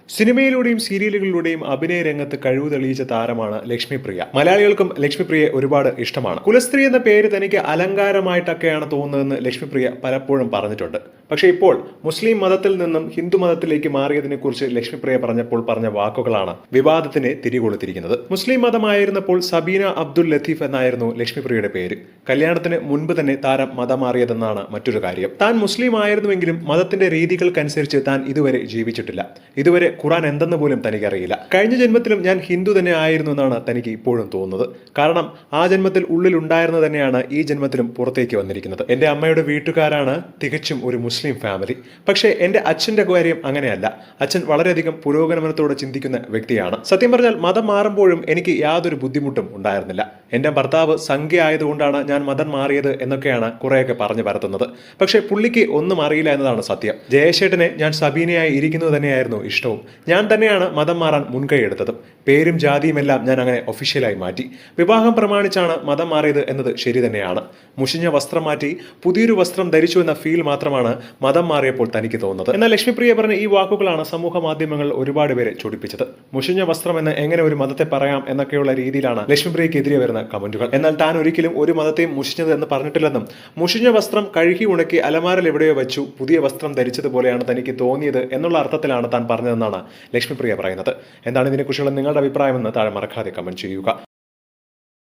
സിനിമയിലൂടെയും സീരിയലുകളിലൂടെയും അഭിനയ രംഗത്ത് കഴിവ് തെളിയിച്ച താരമാണ് ലക്ഷ്മിപ്രിയ. മലയാളികൾക്കും ലക്ഷ്മിപ്രിയയെ ഒരുപാട് ഇഷ്ടമാണ്. കുലസ്ത്രീ എന്ന പേര് തനിക്ക് അലങ്കാരമായിട്ടൊക്കെയാണ് തോന്നുന്നതെന്ന് ലക്ഷ്മിപ്രിയ പലപ്പോഴും പറഞ്ഞിട്ടുണ്ട്. പക്ഷേ ഇപ്പോൾ മുസ്ലിം മതത്തിൽ നിന്നും ഹിന്ദു മതത്തിലേക്ക് മാറിയതിനെ കുറിച്ച് ലക്ഷ്മിപ്രിയ പറഞ്ഞപ്പോൾ പറഞ്ഞ വാക്കുകളാണ് വിവാദത്തിന് തിരികൊളുത്തിരിക്കുന്നത്. മുസ്ലിം മതമായിരുന്നപ്പോൾ സബീന അബ്ദുൽ ലത്തീഫ് എന്നായിരുന്നു ലക്ഷ്മിപ്രിയയുടെ പേര്. കല്യാണത്തിന് മുൻപ് തന്നെ താരം മതം മാറിയതെന്നാണ് മറ്റൊരു കാര്യം. താൻ മുസ്ലിം ആയിരുന്നുവെങ്കിലും മതത്തിന്റെ രീതികൾക്കനുസരിച്ച് താൻ ഇതുവരെ ജീവിച്ചിട്ടില്ല. ഇതുവരെ ഖുറാൻ എന്തെന്ന് പോലും തനിക്കറിയില്ല. കഴിഞ്ഞ ജന്മത്തിലും ഞാൻ ഹിന്ദു തന്നെ ആയിരുന്നു എന്നാണ് തനിക്ക് ഇപ്പോഴും തോന്നുന്നത്. കാരണം ആ ജന്മത്തിൽ ഉള്ളിലുണ്ടായിരുന്നത് തന്നെയാണ് ഈ ജന്മത്തിലും പുറത്തേക്ക് വന്നിരിക്കുന്നത്. എന്റെ അമ്മയുടെ വീട്ടുകാരാണ് തികച്ചും ഒരു മുസ്ലിം ഫാമിലി. പക്ഷേ എന്റെ അച്ഛന്റെ കാര്യം അങ്ങനെയല്ല. അച്ഛൻ വളരെയധികം പുരോഗമനത്തോടെ ചിന്തിക്കുന്ന വ്യക്തിയാണ്. സത്യം പറഞ്ഞാൽ മതം മാറുമ്പോഴും എനിക്ക് യാതൊരു ബുദ്ധിമുട്ടും ഉണ്ടായിരുന്നില്ല. എന്റെ ഭർത്താവ് സംഖ്യ ആയതുകൊണ്ടാണ് ഞാൻ മതം മാറിയത് എന്നൊക്കെയാണ് കുറെയൊക്കെ പറഞ്ഞു പരത്തുന്നത്. പക്ഷേ പുള്ളിക്ക് ഒന്നും അറിയില്ല എന്നതാണ് സത്യം. ജയേഷേട്ടനെ ഞാൻ സബീനയായി ഇരിക്കുന്നത് തന്നെയായിരുന്നു ഇഷ്ടവും. ഞാൻ തന്നെയാണ് മതം മാറാൻ മുൻകൈ എടുത്തതും. പേരും ജാതിയും എല്ലാം ഞാൻ അങ്ങനെ ഒഫീഷ്യലായി മാറ്റി. വിവാഹം പ്രമാണിച്ചാണ് മതം മാറിയത് എന്നത് ശരി തന്നെയാണ്. മുഷിഞ്ഞ വസ്ത്രം മാറ്റി പുതിയൊരു വസ്ത്രം ധരിച്ചു എന്ന ഫീൽ മാത്രമാണ് മതം മാറിയപ്പോൾ തനിക്ക് തോന്നുന്നത്. എന്നാൽ ലക്ഷ്മിപ്രിയ പറഞ്ഞ ഈ വാക്കുകളാണ് സമൂഹ മാധ്യമങ്ങൾ ഒരുപാട് പേരെ ചൊടിപ്പിച്ചത്. മുഷിഞ്ഞ വസ്ത്രം എന്ന് എങ്ങനെ ഒരു മതത്തെ പറയാം എന്നൊക്കെയുള്ള രീതിയിലാണ് ലക്ഷ്മിപ്രിയക്കെതിരെ വരുന്ന കമന്റുകൾ. എന്നാൽ താൻ ഒരിക്കലും ഒരു മതത്തെയും മുഷിഞ്ഞത് എന്ന് പറഞ്ഞിട്ടില്ലെന്നും മുഷിഞ്ഞ വസ്ത്രം കഴുകി ഉണക്കി അലമാരൽ എവിടെയോ വെച്ചു പുതിയ വസ്ത്രം ധരിച്ചതുപോലെയാണ് തനിക്ക് തോന്നിയത് എന്നുള്ള അർത്ഥത്തിലാണ് താൻ പറഞ്ഞതെന്നാണ് ലക്ഷ്മിപ്രിയ പറയുന്നത്. എന്താണ് ഇതിനെക്കുറിച്ചുള്ള നിങ്ങളുടെ അഭിപ്രായമെന്ന് താഴെ മറക്കാതെ കമന്റ് ചെയ്യുക.